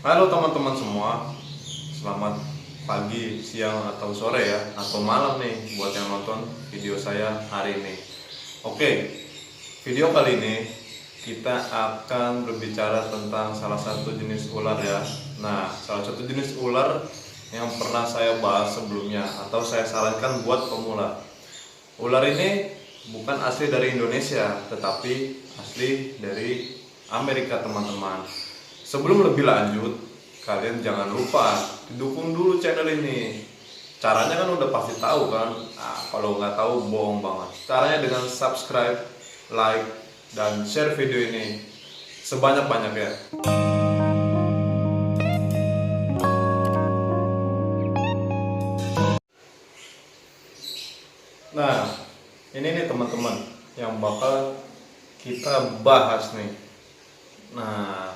Halo teman-teman semua, selamat pagi, siang, atau sore ya, atau malam nih buat yang nonton video saya hari ini. Oke, video kali ini kita akan berbicara tentang salah satu jenis ular ya. Nah, salah satu jenis ular yang pernah saya bahas sebelumnya atau saya sarankan buat pemula. Ular ini bukan asli dari Indonesia, tetapi asli dari Amerika teman-teman. Sebelum lebih lanjut, kalian jangan lupa dukung dulu channel ini. Caranya kan udah pasti tahu kan? Nah, kalau nggak tahu bohong banget. Caranya dengan subscribe, like, dan share video ini sebanyak-banyak ya. Nah, ini nih teman-teman yang bakal kita bahas nih. Nah,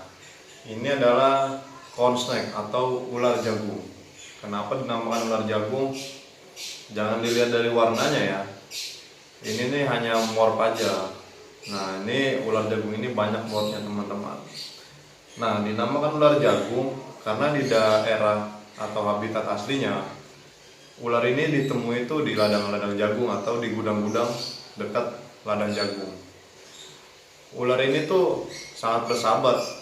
ini adalah corn snake atau ular jagung. Kenapa dinamakan ular jagung? Jangan dilihat dari warnanya ya. Ini nih hanya morph aja. Nah, ini ular jagung ini banyak morphnya teman-teman. Nah, dinamakan ular jagung karena di daerah atau habitat aslinya ular ini ditemui itu di ladang-ladang jagung atau di gudang-gudang dekat ladang jagung. Ular ini tuh sangat bersahabat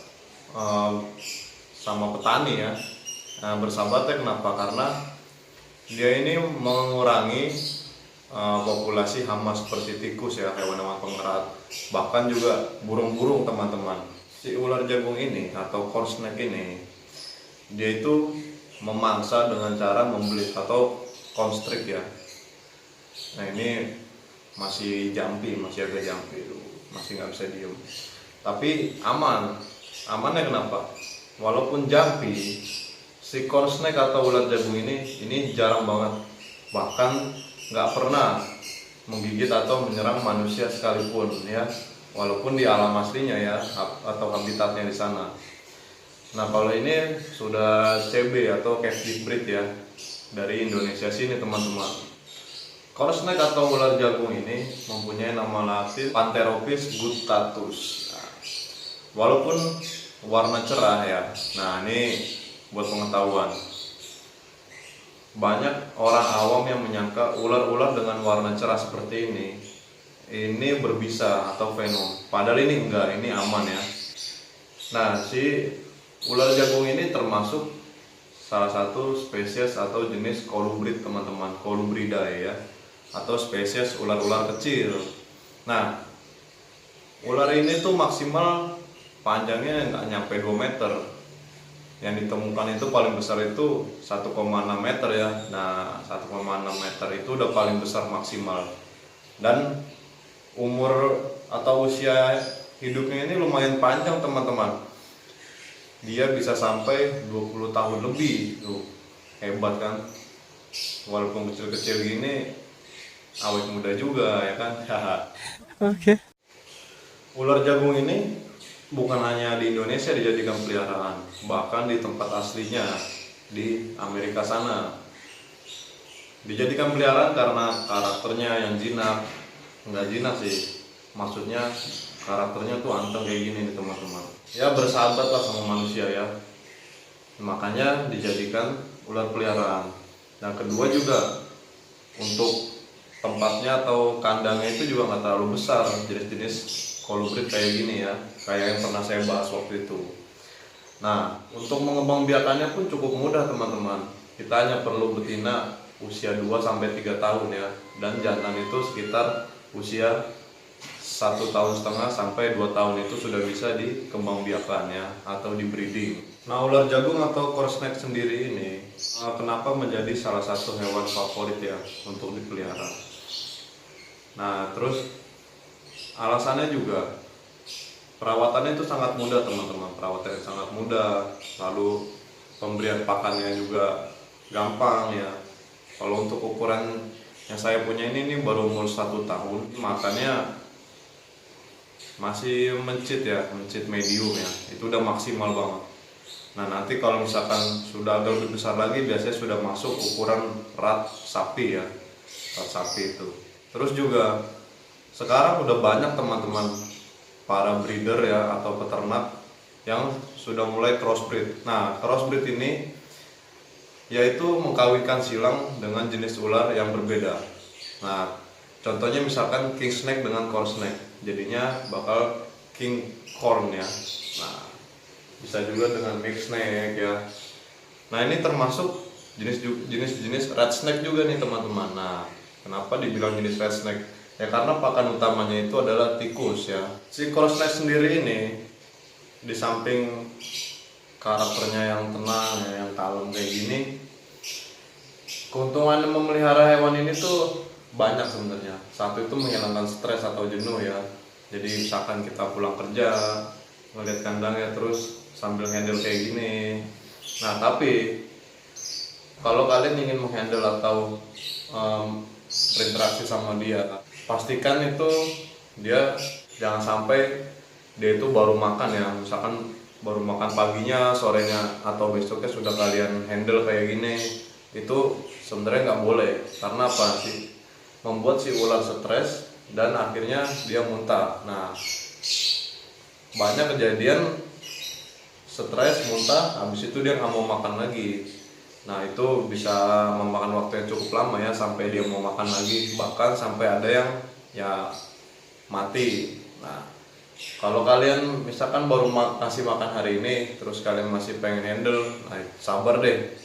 sama petani ya. Nah, bersahabatnya kenapa? Karena dia ini mengurangi populasi hama seperti tikus ya, hewan-hewan pengerat, bahkan juga burung-burung teman-teman. Si ular jagung ini atau corn snake ini, dia itu memangsa dengan cara membelit atau constrict ya. Nah, ini masih jampi, masih agak jampi tuh, masih nggak bisa diem. Tapi amannya kenapa? Walaupun jampi, si corn snake atau ular jagung ini jarang banget, bahkan nggak pernah menggigit atau menyerang manusia sekalipun ya, walaupun di alam aslinya ya atau habitatnya di sana. Nah, kalau ini sudah CB atau captive breed ya dari Indonesia sini teman-teman. Corn snake atau ular jagung ini mempunyai nama latin Pantheropis guttatus. Nah, walaupun warna cerah ya. Nah, ini buat pengetahuan. Banyak orang awam yang menyangka ular-ular dengan warna cerah seperti ini berbisa atau venom. Padahal ini enggak, ini aman ya. Nah, si ular jagung ini termasuk salah satu spesies atau jenis colubrid teman-teman, Colubridae ya, atau spesies ular-ular kecil. Nah, ular ini tuh maksimal panjangnya nggak nyampe 2 meter. Yang ditemukan itu paling besar itu 1,6 meter ya. Nah, 1,6 meter itu udah paling besar maksimal. Dan umur atau usia hidupnya ini lumayan panjang teman-teman. Dia bisa sampai 20 tahun lebih. Tuh, hebat kan? Walaupun kecil-kecil gini awet muda juga ya kan. Oke. Ular jagung ini bukan hanya di Indonesia dijadikan peliharaan, bahkan di tempat aslinya di Amerika sana dijadikan peliharaan karena karakternya yang jinak. Nggak jinak sih, maksudnya karakternya tuh anteng kayak gini nih teman-teman ya, bersahabat lah sama manusia ya, makanya dijadikan ular peliharaan. Nah, kedua juga untuk tempatnya atau kandangnya itu juga nggak terlalu besar, jenis-jenis colubrid kayak gini ya, kayak yang pernah saya bahas waktu itu. Nah, untuk mengembangbiakannya pun cukup mudah teman-teman. Kita hanya perlu betina usia 2-3 tahun ya, dan jantan itu sekitar usia 1,5 tahun sampai 2 tahun itu sudah bisa dikembangbiakan ya, atau di breeding. Nah, ular jagung atau corn snake sendiri ini kenapa menjadi salah satu hewan favorit ya untuk dipelihara. Nah, terus alasannya juga perawatannya itu sangat mudah teman-teman, perawatannya sangat mudah, lalu pemberian pakannya juga gampang ya. Kalau untuk ukuran yang saya punya ini baru umur 1 tahun, makannya masih mencit ya, mencit medium ya, itu udah maksimal banget. Nah, nanti kalau misalkan sudah agak lebih besar lagi, biasanya sudah masuk ukuran rat sapi ya, rat sapi itu. Terus juga sekarang udah banyak teman-teman para breeder ya atau peternak yang sudah mulai crossbreed. Nah, crossbreed ini yaitu mengkawinkan silang dengan jenis ular yang berbeda. Nah, contohnya misalkan king snake dengan corn snake, jadinya bakal king corn ya. Nah, bisa juga dengan mix snake ya. Nah, ini termasuk jenis red snake juga nih teman-teman. Nah, kenapa dibilang jenis red snake? Ya karena pakan utamanya itu adalah tikus ya. Si corn snake sendiri ini di samping karakternya yang tenang ya, yang kalem kayak gini, keuntungan memelihara hewan ini tuh banyak sebenarnya. Satu itu menghilangkan stres atau jenuh ya. Jadi misalkan kita pulang kerja ngeliat kandangnya terus sambil handle kayak gini. Nah, tapi kalau kalian ingin menghandle atau berinteraksi sama dia, pastikan itu dia jangan sampai dia itu baru makan ya, misalkan baru makan paginya, sorenya, atau besoknya sudah kalian handle kayak gini. Itu sebenarnya nggak boleh, karena apa sih? Membuat si ular stres dan akhirnya dia muntah. Nah, banyak kejadian stres, muntah, habis itu dia nggak mau makan lagi. Nah, itu bisa memakan waktu yang cukup lama ya, sampai dia mau makan lagi, bahkan sampai ada yang ya mati. Nah, kalau kalian misalkan baru kasih makan hari ini, terus kalian masih pengen handle, nah sabar deh.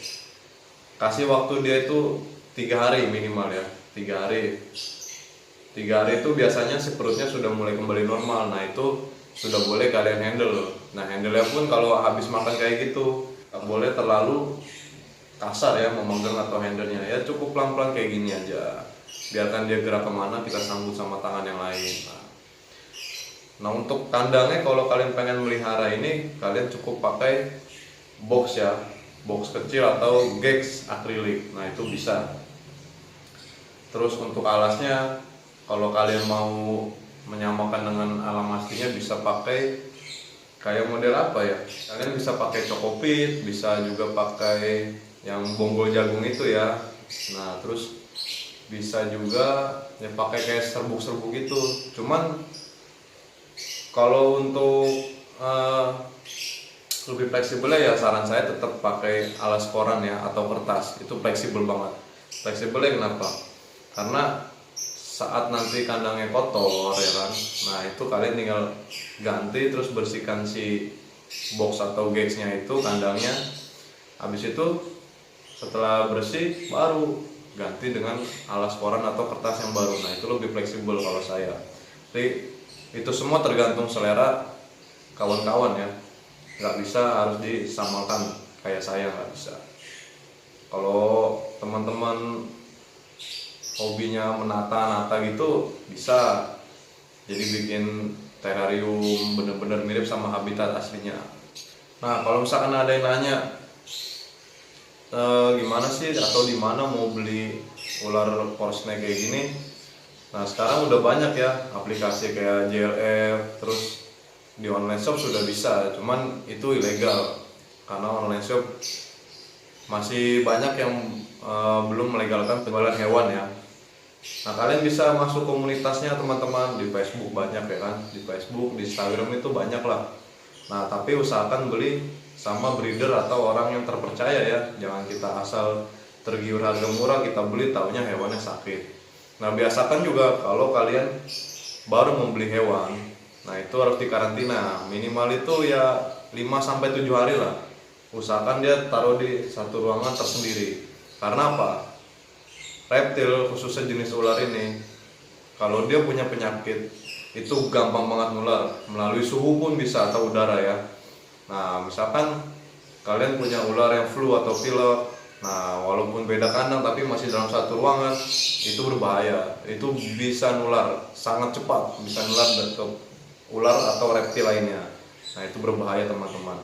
Kasih waktu dia itu 3 hari minimal ya, 3 hari. 3 hari itu biasanya si perutnya sudah mulai kembali normal. Nah, itu sudah boleh kalian handle. Nah, handle-nya pun kalau habis makan kayak gitu, nggak boleh terlalu kasar ya memegang atau handle-nya, ya cukup pelan-pelan kayak gini aja, biarkan dia gerak kemana, kita sambut sama tangan yang lain. Nah, untuk kandangnya kalau kalian pengen melihara ini, kalian cukup pakai box ya, box kecil atau gex akrilik. Nah, itu bisa. Terus untuk alasnya, kalau kalian mau menyamakan dengan alam aslinya, bisa pakai kayak model apa ya, kalian bisa pakai cokopit, bisa juga pakai yang bonggol jagung itu ya. Nah, terus bisa juga ya pakai kayak serbuk-serbuk gitu. Cuman kalau untuk lebih fleksibel ya, saran saya tetap pakai alas koran ya atau kertas. Itu fleksibel banget. Fleksibelnya kenapa? Karena saat nanti kandangnya kotor ya kan, nah itu kalian tinggal ganti, terus bersihkan si box atau gauge-nya itu, kandangnya. Habis itu setelah bersih baru ganti dengan alas koran atau kertas yang baru. Nah, itu lebih fleksibel kalau saya. Jadi itu semua tergantung selera kawan-kawan ya, nggak bisa harus disamakan kayak saya, nggak bisa. Kalau teman-teman hobinya menata-nata gitu, bisa jadi bikin terrarium bener-bener mirip sama habitat aslinya. Nah, kalau misalkan ada yang nanya gimana sih atau di mana mau beli ular corn snake kayak gini, nah sekarang udah banyak ya aplikasi kayak JLF, terus di online shop sudah bisa, cuman itu ilegal karena online shop masih banyak yang belum melegalkan penjualan hewan ya. Nah, kalian bisa masuk komunitasnya teman-teman, di Facebook banyak ya kan, di Facebook, di Instagram itu banyak lah. Nah, tapi usahakan beli sama breeder atau orang yang terpercaya ya, jangan kita asal tergiur harga murah kita beli, taunya hewannya sakit. Nah, biasakan juga kalau kalian baru membeli hewan, nah itu harus dikarantina, minimal itu ya 5-7 hari lah. Usahakan dia taruh di satu ruangan tersendiri. Karena apa? Reptil, khususnya jenis ular ini, kalau dia punya penyakit itu gampang banget nular, melalui suhu pun bisa, atau udara ya. Nah, misalkan kalian punya ular yang flu atau pilek, nah walaupun beda kandang tapi masih dalam satu ruangan, itu berbahaya. Itu bisa nular sangat cepat, bisa nular ke ular atau reptil lainnya. Nah, itu berbahaya teman-teman.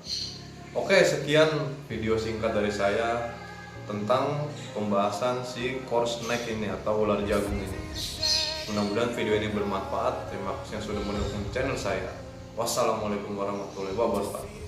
Oke, sekian video singkat dari saya tentang pembahasan si corn snake ini atau ular jagung ini. Mudah-mudahan video ini bermanfaat. Terima kasih yang sudah mendukung channel saya. Wassalamualaikum warahmatullahi wabarakatuh.